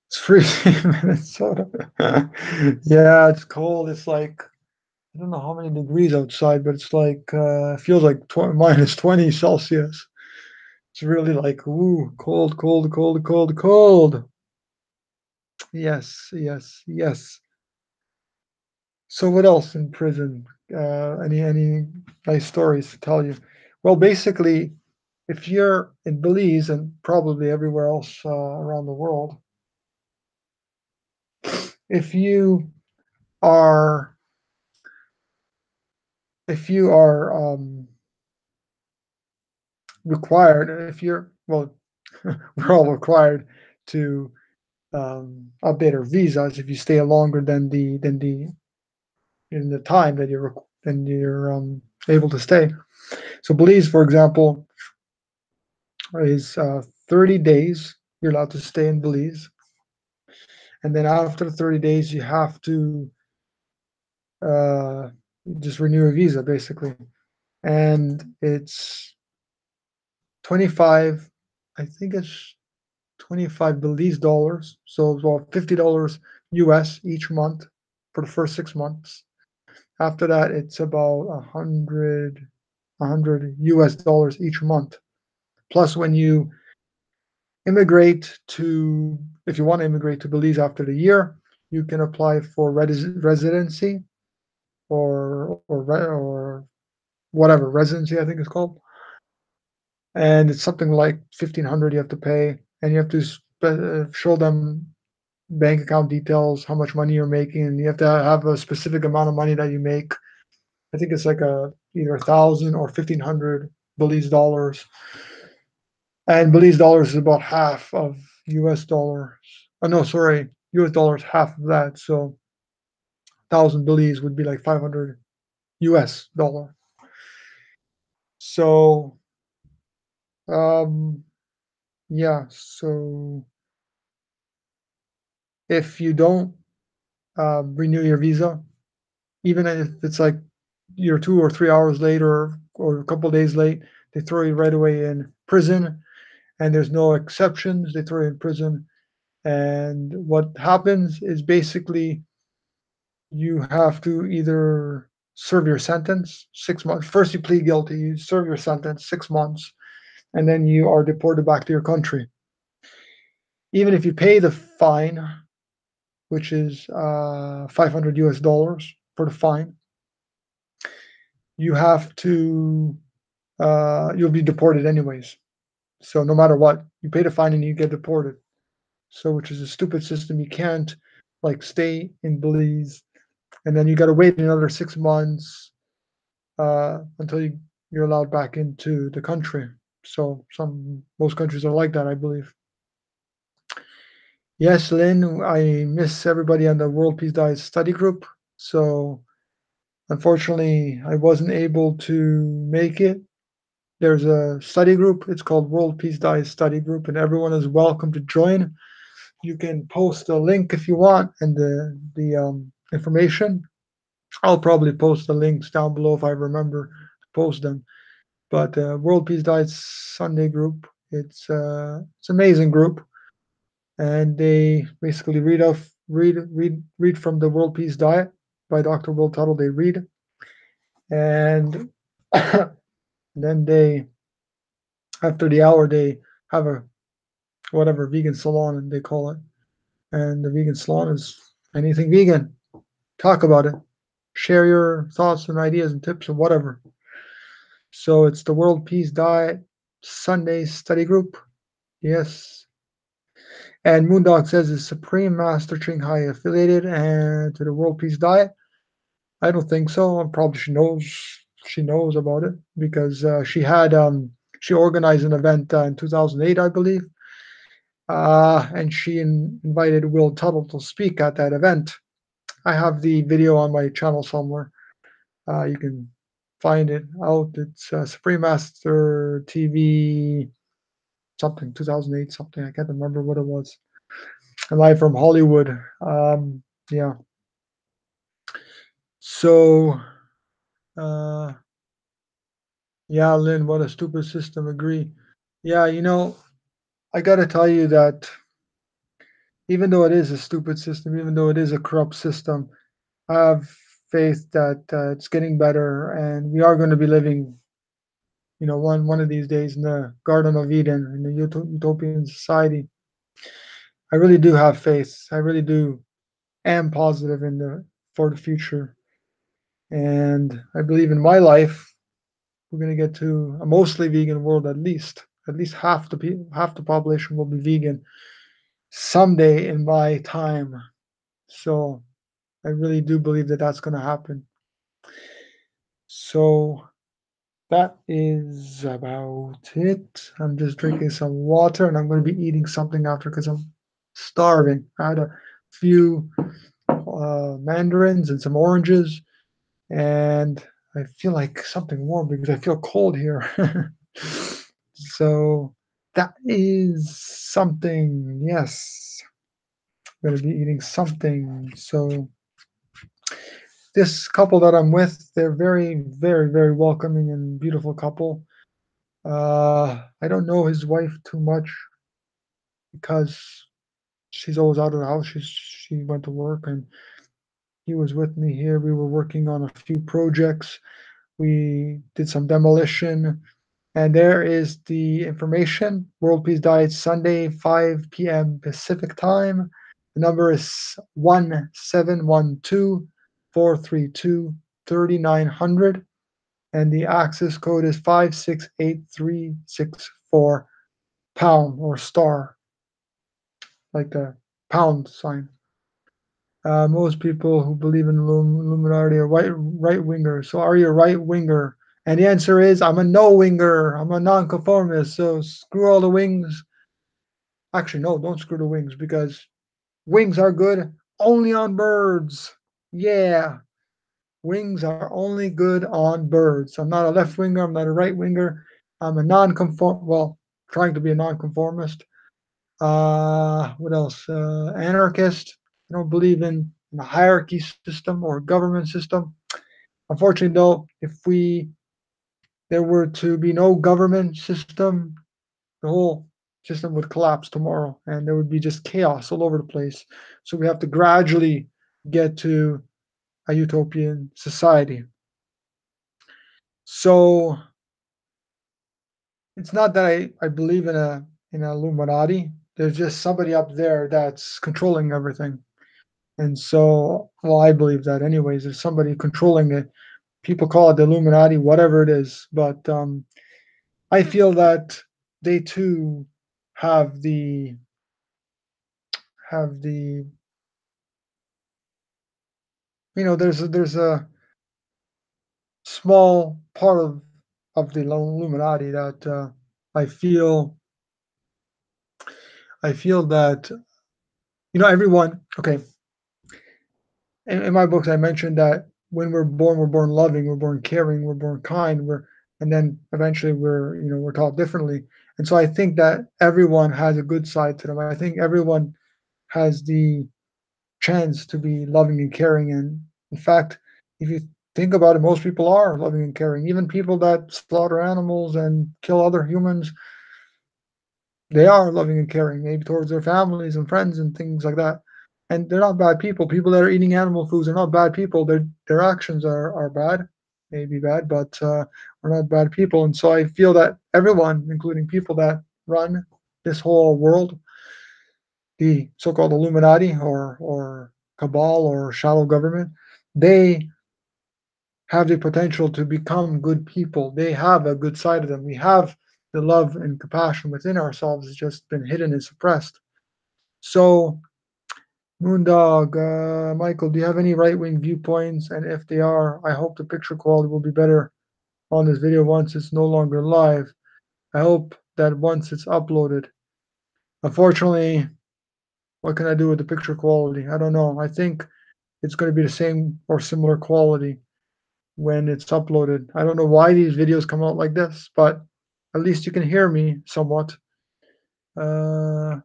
it's freezing in Minnesota. Yeah, it's cold. It's like I don't know how many degrees outside, but it's like feels like minus 20 Celsius. It's really like ooh, cold, cold, cold, cold, cold. Yes, yes, yes. So what else in prison? Any nice stories to tell you? Well, basically, if you're in Belize and probably everywhere else around the world, if you are if you are required, if you're well, we're all required to update our visas if you stay longer than the in the time that you're able to stay. So Belize, for example, is 30 days you're allowed to stay in Belize, and then after 30 days you have to uh, just renew your visa basically, and it's 25. I think it's 25 Belize dollars, so about $50 US each month for the first 6 months. After that, it's about 100 US dollars each month. Plus, when you immigrate to, if you want to immigrate to Belize after the year, you can apply for residency or whatever residency I think it's called, and it's something like 1,500 you have to pay, and you have to show them bank account details, how much money you're making, and you have to have a specific amount of money that you make. I think it's like a either 1,000 or 1,500 Belize dollars, and Belize dollars is about half of US dollars. Oh no, sorry, US dollars half of that. So 1,000 Belize would be like 500 US dollar. So um, yeah, so if you don't renew your visa, even if it's like you're 2 or 3 hours late or a couple days late, they throw you right away in prison, and there's no exceptions. They throw you in prison, and what happens is basically you have to either serve your sentence 6 months. First, you plead guilty, you serve your sentence 6 months, and then you are deported back to your country. Even if you pay the fine, which is 500 US dollars for the fine, you have to you'll be deported anyways. So no matter what, you pay the fine and you get deported. So which is a stupid system. You can't like stay in Belize and then you got to wait another 6 months until you're allowed back into the country. So most countries are like that, I believe. Yes, Lynn, I miss everybody on the World Peace Diet study group. So unfortunately, I wasn't able to make it. There's a study group. It's called World Peace Diet Study Group, and everyone is welcome to join. You can post a link if you want and the information. I'll probably post the links down below if I remember to post them. But World Peace Diet Sunday group, it's an amazing group, and they basically read from the World Peace Diet by Dr. Will Tuttle. They read, and then they after the hour they have a whatever vegan salon and they call it, and the vegan salon is anything vegan. Talk about it. Share your thoughts and ideas and tips and whatever. So it's the World Peace Diet Sunday study group. Yes. And Moondog says is Supreme Master Ching Hai affiliated and to the World Peace Diet? I don't think so. Probably she knows about it because she organized an event in 2008, I believe, and she invited Will Tuttle to speak at that event. I have the video on my channel somewhere. You can find it out. It's Supreme Master TV something 2008 something. I can't remember what it was. Live from Hollywood. Yeah. So uh, yeah, Lynn, what a stupid system. Agree. Yeah, I got to tell you that even though it is a stupid system, even though it is a corrupt system, I have faith that it's getting better, and we are going to be living, one of these days in the Garden of Eden, in the utopian society. I really do have faith. I really do am positive in the for the future, and I believe in my life we're going to get to a mostly vegan world at least. At least half the population will be vegan someday in my time. So I really do believe that that's going to happen. So that is about it. I'm just drinking some water and I'm going to be eating something after because I'm starving. I had a few mandarins and some oranges, and I feel like something warm because I feel cold here. So that is something. Yes, I'm going to be eating something. So this couple that I'm with, they're very, very, very welcoming and beautiful couple. I don't know his wife too much because she's always out of the house. She went to work and he was with me here. We were working on a few projects. We did some demolition, and there is the information. World Peace Diet Sunday, 5 p.m. Pacific time. The number is 1712 432 3900, and the access code is 568364 pound or star, like the pound sign. Most people who believe in Illuminati are right wingers. So are you a right winger? And the answer is I'm a no winger. I'm a nonconformist. So screw all the wings. Actually, no, don't screw the wings because wings are good only on birds. Yeah, wings are only good on birds. I'm not a left winger. I'm not a right winger. I'm a well, trying to be a nonconformist. What else? Anarchist. I don't believe in a hierarchy system or government system. Unfortunately, though, if there were to be no government system, the whole system would collapse tomorrow, and there would be just chaos all over the place. So we have to gradually get to a utopian society. So it's not that I believe in an Illuminati. There's just somebody up there that's controlling everything. And so, well, I believe that anyways. There's somebody controlling it. People call it the Illuminati, whatever it is. But I feel that they too have the there's a small part of the Illuminati that I feel I feel that everyone. Okay, in my books, I mentioned that when we're born loving, we're born caring, we're born kind, and then eventually we're taught differently. And so I think that everyone has a good side to them. I think everyone has the chance to be loving and caring. And in fact, if you think about it, most people are loving and caring. Even people that slaughter animals and kill other humans, they are loving and caring, maybe towards their families and friends and things like that. And they're not bad people. People that are eating animal foods are not bad people. Their actions are bad, maybe bad, but are not bad people. And so I feel that everyone, including people that run this whole world, the so-called Illuminati or cabal or shadow government, they have the potential to become good people. They have a good side of them. We have the love and compassion within ourselves. It's just been hidden and suppressed. So, Moondog, Michael, do you have any right wing viewpoints? And if they are, I hope the picture quality will be better on this video once it's no longer live. I hope that once it's uploaded. Unfortunately, what can I do with the picture quality? I don't know. I think it's going to be the same or similar quality when it's uploaded. I don't know why these videos come out like this, but at least you can hear me somewhat. Uh,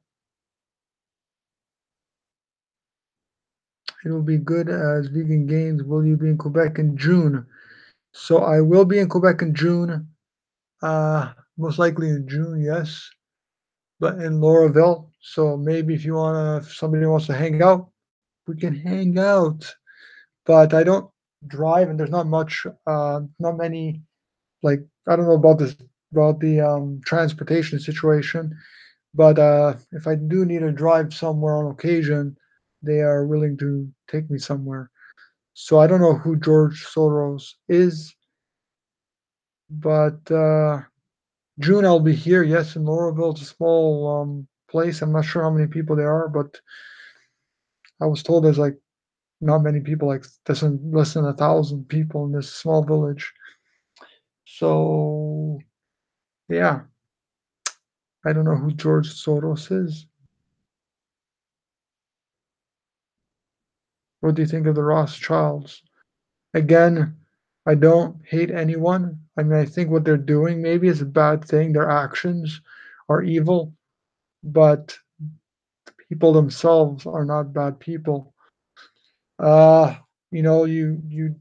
it will be good as vegan games. Will you be in Quebec in June? So I will be in Quebec in June. Most likely in June, yes, but in Lauraville. So maybe if somebody wants to hang out, we can hang out. But I don't drive, and there's not many, like, I don't know about this about the transportation situation. But if I do need to drive somewhere on occasion, they are willing to take me somewhere. So I don't know who George Soros is, but June I'll be here. Yes, in Lauraville. It's a small place. I'm not sure how many people there are, but I was told there's like not many people, like less than 1,000 people in this small village. So yeah, I don't know who George Soros is. What do you think of the Rothschilds? Again, I don't hate anyone. I mean, I think what they're doing maybe is a bad thing. Their actions are evil, but people themselves are not bad people. Uh, you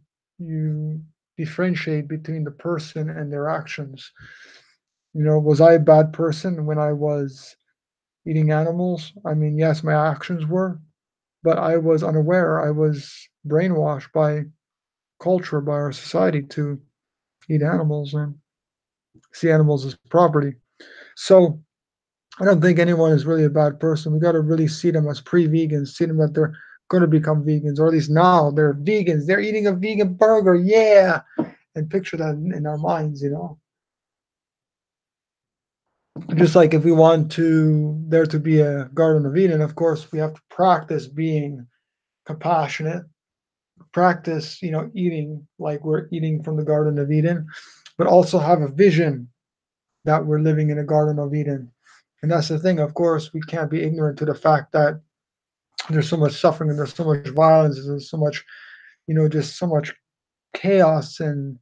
differentiate between the person and their actions. Was I a bad person when I was eating animals? I mean, yes, my actions were, but I was unaware. I was brainwashed by culture, by our society to eat animals and see animals as property. So I don't think anyone is really a bad person. We got to really see them as pre-vegans, see them that they're going to become vegans, or at least now they're vegans. They're eating a vegan burger, yeah, and picture that in our minds. Just like if we want there to be a Garden of Eden, of course we have to practice being compassionate, practice, eating like we're eating from the Garden of Eden, but also have a vision that we're living in a Garden of Eden. And that's the thing, of course, we can't be ignorant to the fact that there's so much suffering and there's so much violence, and there's so much, just so much chaos and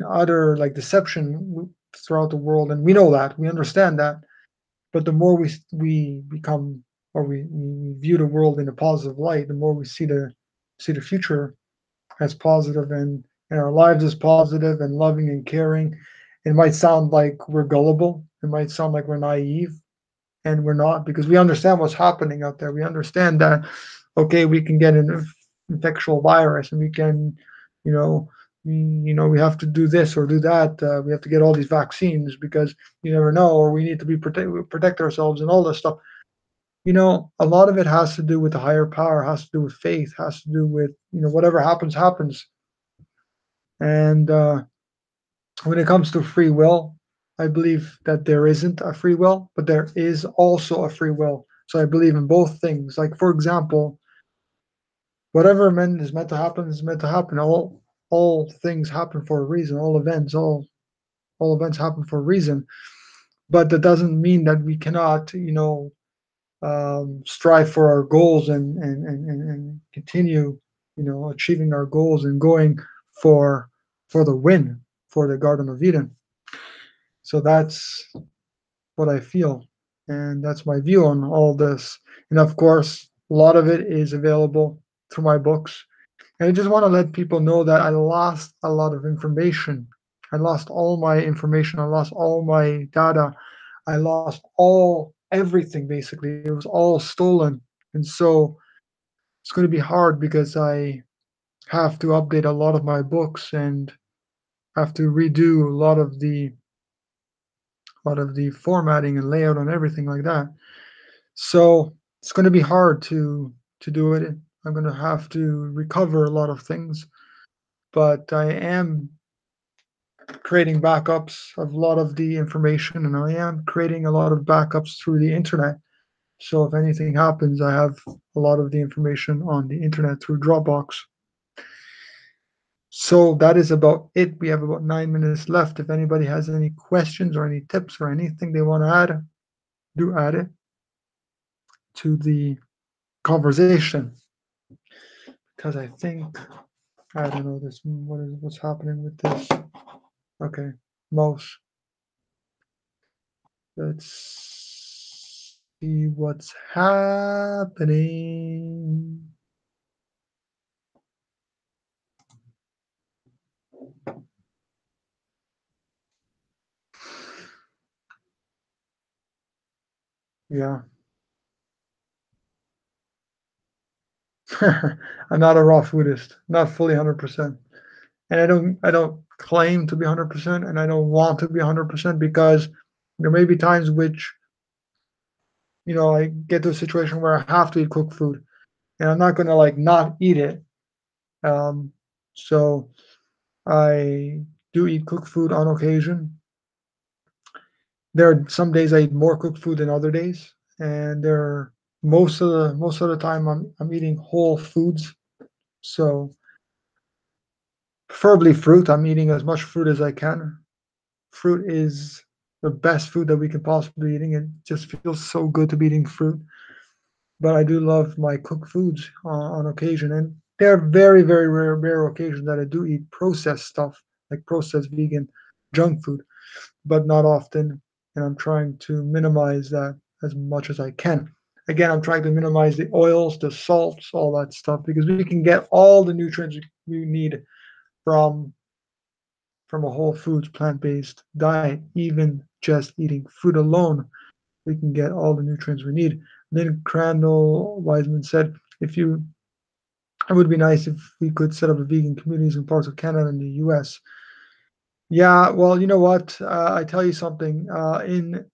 utter like deception throughout the world. And we know that, we understand that. But the more we become or we view the world in a positive light, the more we see the future as positive and our lives as positive and loving and caring. It might sound like we're gullible. It might sound like we're naive, and we're not, because we understand what's happening out there. We understand that, okay, we can get an infectious virus, and we can, you know, we have to do this or do that. We have to get all these vaccines because you never know, or we need to protect ourselves and all this stuff. A lot of it has to do with the higher power, has to do with faith, has to do with whatever happens, happens. And when it comes to free will, I believe that there isn't a free will, but there is also a free will. So I believe in both things. Like, for example, whatever is meant to happen is meant to happen. All things happen for a reason. All events happen for a reason. But that doesn't mean that we cannot, strive for our goals and continue, achieving our goals and going for for the win, for the Garden of Eden. So that's what I feel, and that's my view on all this. And of course, a lot of it is available through my books. And I just want to let people know that I lost a lot of information. I lost all my information. I lost all my data. I lost all everything basically. It was all stolen. And so it's going to be hard because I have to update a lot of my books and have to redo a lot of the formatting and layout and everything like that. So it's going to be hard to do it. I'm going to have to recover a lot of things, but I am creating backups of a lot of the information, and I am creating a lot of backups through the internet. So if anything happens, I have a lot of the information on the internet through Dropbox. So that is about it. We have about 9 minutes left. If anybody has any questions or any tips or anything they want to add, do add it to the conversation. Because I think I don't know this. What's happening with this? Okay, mouse. Let's see what's happening. Yeah. I'm not a raw foodist, not fully 100%. And I don't claim to be 100%, and I don't want to be 100% because there may be times which, I get to a situation where I have to eat cooked food, and I'm not going to like not eat it. Um, so I do eat cooked food on occasion. There are some days I eat more cooked food than other days, and there are most of the time I'm eating whole foods. So preferably fruit. I'm eating as much fruit as I can. Fruit is the best food that we can possibly be eating. It just feels so good to be eating fruit. But I do love my cooked foods on occasion, and there are very, very rare occasions that I do eat processed stuff, like processed vegan junk food, but not often. And I'm trying to minimize that as much as I can. Again, I'm trying to minimize the oils, the salts, all that stuff, because we can get all the nutrients we need from from a whole foods plant-based diet. Even just eating fruit alone, we can get all the nutrients we need. Then Crandall Wiseman said, if you it would be nice if we could set up a vegan communities in parts of Canada and the US. Yeah, well, you know what? I tell you something. In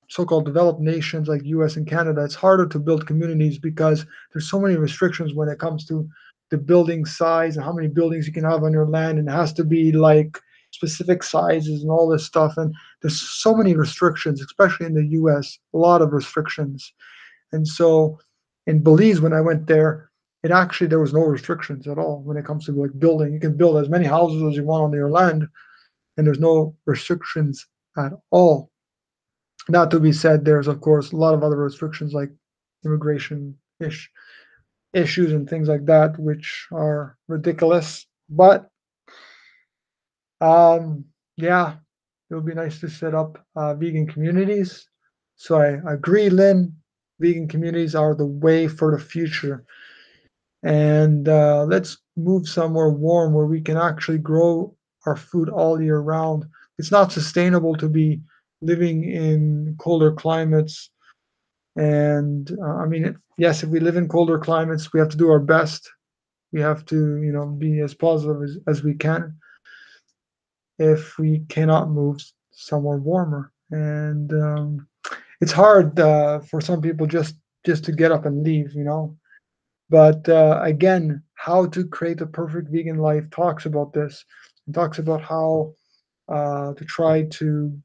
so-called developed nations like US and Canada, it's harder to build communities because there's so many restrictions when it comes to the building size and how many buildings you can have on your land, and it has to be like specific sizes and all this stuff. And there's so many restrictions, especially in the US, a lot of restrictions. And so in Belize, when I went there, it actually there was no restrictions at all when it comes to like building. You can build as many houses as you want on your land, and there's no restrictions at all. Not to be said, there's of course a lot of other restrictions like immigration issues and things like that, which are ridiculous. But yeah, it would be nice to set up vegan communities. So I agree, Lynn. Vegan communities are the way for the future. And let's move somewhere warm where we can actually grow our food all year round. It's not sustainable to be living in colder climates. And I mean, yes, if we live in colder climates, we have to do our best. We have to, be as positive as we can if we cannot move somewhere warmer. And it's hard for some people just to get up and leave. But again, how to create a perfect vegan life talks about this. It talks about how to try to,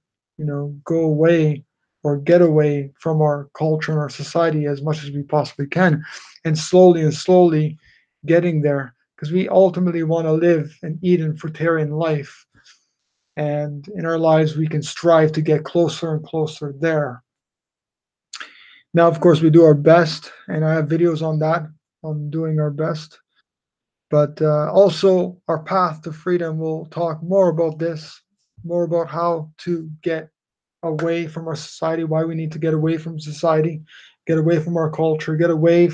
go away or get away from our culture and our society as much as we possibly can, and slowly getting there, because we ultimately want to live and eat a fruitarian life. And in our lives, we can strive to get closer and closer there. Now, of course, we do our best, and I have videos on that, on doing our best. But also, our path to freedom will talk more about this, more about how to get away from our society, why we need to get away from society, get away from our culture, get away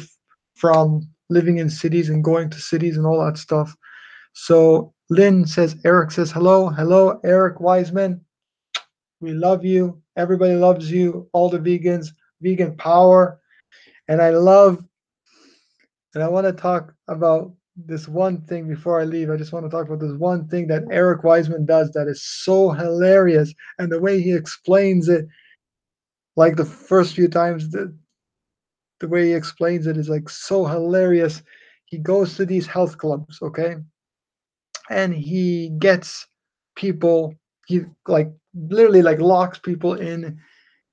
from living in cities and going to cities and all that stuff. So Lynn says, Eric says, hello, hello, Eric Wiseman. We love you. Everybody loves you. All the vegans, vegan power. And I want to talk about this one thing before I leave. I just want to talk about this one thing that Eric Wiseman does that is so hilarious. And the way he explains it, like the first few times, the way he explains it is like so hilarious. He goes to these health clubs, okay? And he gets people, he like literally like locks people in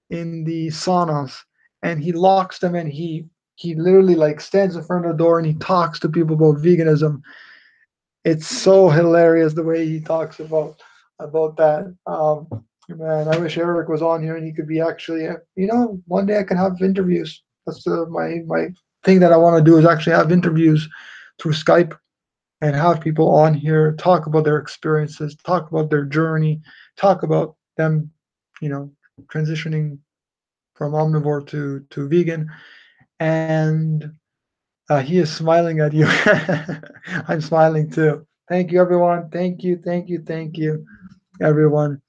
the saunas, and he locks them, and he literally like stands in front of the door and he talks to people about veganism. It's so hilarious the way he talks about that. Man, I wish Eric was on here and he could be actually. One day I can have interviews. That's my thing that I want to do is actually have interviews through Skype and have people on here talk about their experiences, talk about their journey, talk about them, you know, transitioning from omnivore to vegan. And he is smiling at you. I'm smiling too. Thank you, everyone. Thank you, everyone.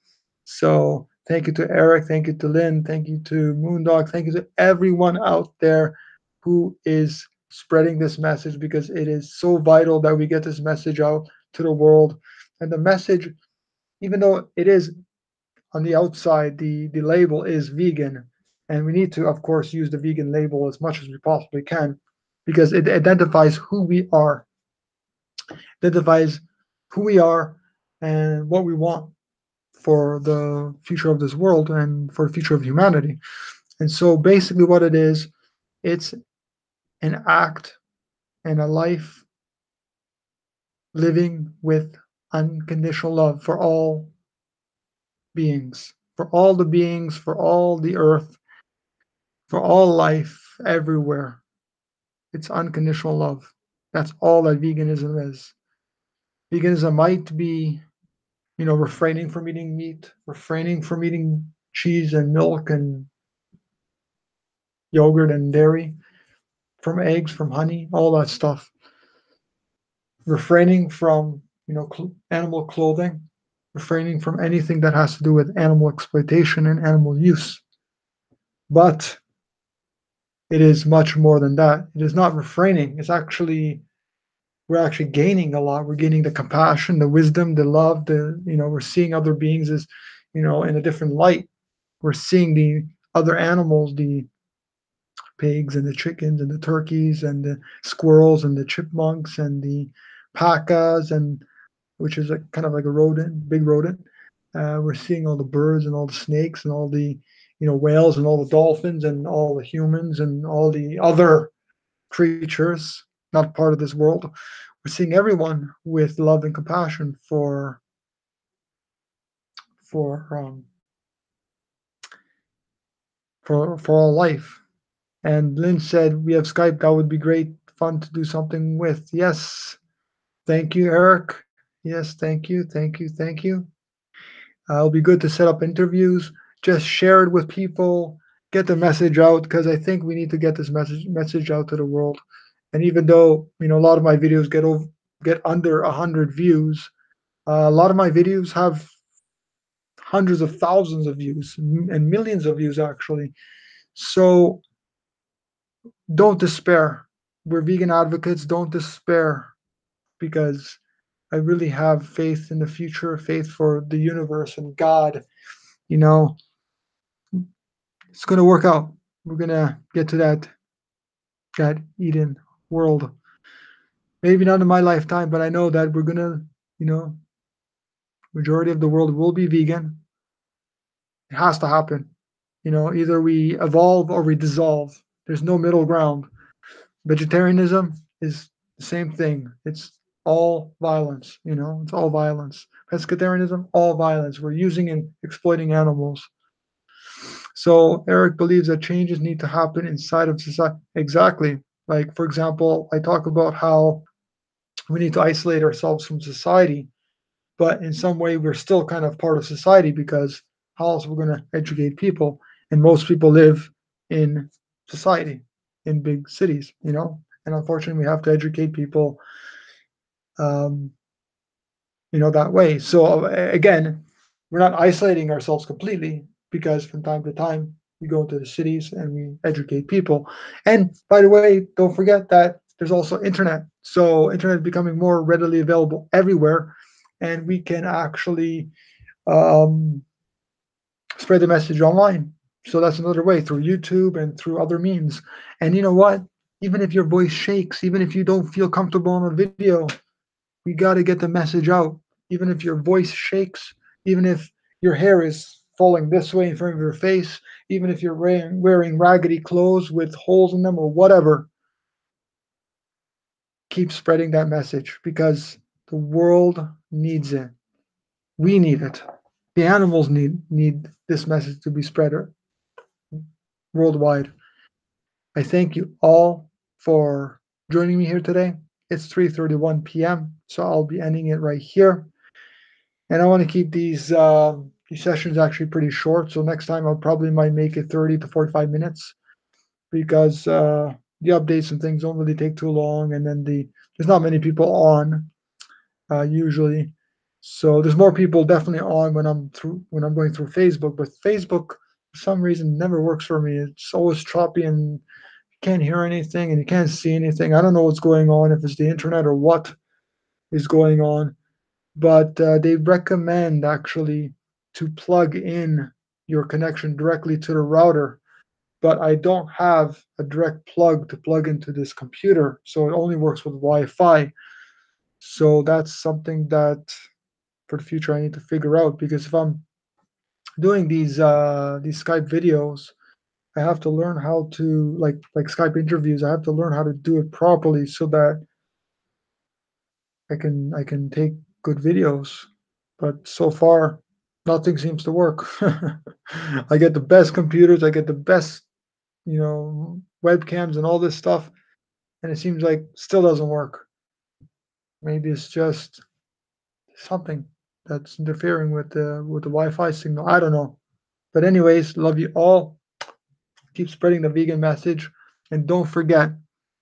So thank you to Eric. Thank you to Lynn. Thank you to Moondog. Thank you to everyone out there who is spreading this message, because it is so vital that we get this message out to the world. And the message, even though it is on the outside, the label is vegan, and we need to, of course, use the vegan label as much as we possibly can, because it identifies who we are, identifies who we are, and what we want for the future of this world and for the future of humanity. And so, basically, what it is, it's an act and a life living with unconditional love for all beings, for all the beings, for all the earth, for all life everywhere. It's unconditional love. That's all that veganism is. Veganism might be, refraining from eating meat, refraining from eating cheese and milk and yogurt and dairy, from eggs, from honey, all that stuff. Refraining from, animal clothing, refraining from anything that has to do with animal exploitation and animal use. But it is much more than that. It is not refraining. We're actually gaining a lot. We're gaining the compassion, the wisdom, the love, we're seeing other beings as, in a different light. We're seeing the other animals, the pigs and the chickens and the turkeys and the squirrels and the chipmunks and the pacas, and which is a kind of like a rodent, big rodent. We're seeing all the birds and all the snakes and all the, whales and all the dolphins and all the humans and all the other creatures not part of this world. We're seeing everyone with love and compassion for um, for all life. And Lynn said, "We have Skype. That would be great fun to do something with." Yes, thank you, Eric. Yes, thank you. It'll be good to set up interviews. Just share it with people. Get the message out, because I think we need to get this message out to the world. And even though a lot of my videos get under 100 views, a lot of my videos have hundreds of thousands of views and millions of views actually. So don't despair. We're vegan advocates. Don't despair, because I really have faith in the future, faith for the universe and God. You know, it's going to work out. We're going to get to that Eden world. Maybe not in my lifetime, but I know that we're going to, majority of the world will be vegan. It has to happen. Either we evolve or we dissolve. There's no middle ground. Vegetarianism is the same thing. It's all violence, it's all violence. Pescatarianism, all violence. We're using and exploiting animals. So Eric believes that changes need to happen inside of society. Exactly. Like, for example, I talk about how we need to isolate ourselves from society, but in some way we're still kind of part of society, because how else we're going to educate people? And most people live in society, in big cities, and unfortunately, we have to educate people, um, that way. So again, we're not isolating ourselves completely because from time to time we go into the cities and we educate people. And by the way, don't forget that there's also internet. So internet is becoming more readily available everywhere, and we can actually um, spread the message online. So that's another way through YouTube and through other means. And you know what? Even if your voice shakes, even if you don't feel comfortable on a video, we got to get the message out. Even if your voice shakes, even if your hair is falling this way in front of your face, even if you're wearing raggedy clothes with holes in them or whatever, keep spreading that message because the world needs it. We need it. The animals need this message to be spread worldwide. I thank you all for joining me here today. It's 3:31 p.m., so I'll be ending it right here. And I want to keep these sessions actually pretty short. So next time I'll probably might make it 30 to 45 minutes because the updates and things don't really take too long, and then there's not many people on usually. So there's more people definitely on when I'm going through Facebook, but Facebook for some reason never works for me. It's always choppy and you can't hear anything and you can't see anything. I don't know what's going on, if it's the internet or what is going on, but they recommend actually to plug in your connection directly to the router. But I don't have a direct plug to plug into this computer, so it only works with Wi-Fi. So that's something that for the future I need to figure out because if I'm doing these Skype videos, I have to learn how to like Skype interviews. I have to learn how to do it properly so that I can take good videos. But so far, nothing seems to work. I get the best computers, I get the best, webcams and all this stuff, and it seems like still doesn't work. Maybe it's just something that's interfering with the Wi-Fi signal. I don't know. But anyways, love you all. Keep spreading the vegan message. And don't forget,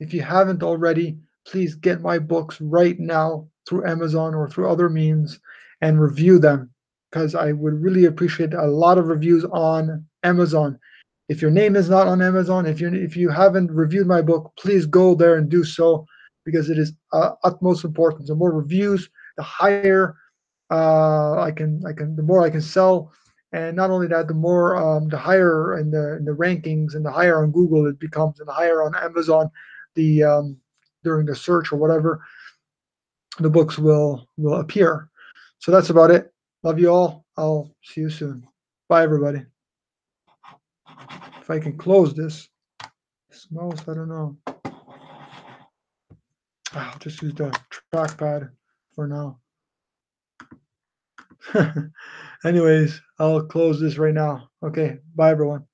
if you haven't already, please get my books right now through Amazon or through other means and review them because I would really appreciate a lot of reviews on Amazon. If your name is not on Amazon, if you haven't reviewed my book, please go there and do so because it is utmost important. The more reviews, the higher the more I can sell, and not only that, the more the higher in the rankings and the higher on Google it becomes, and the higher on Amazon, the during the search or whatever, the books will appear. So that's about it. Love you all. I'll see you soon. Bye, everybody. If I can close this, smells. I don't know. I'll just use the trackpad for now. Anyways, I'll close this right now. Okay. Bye, everyone.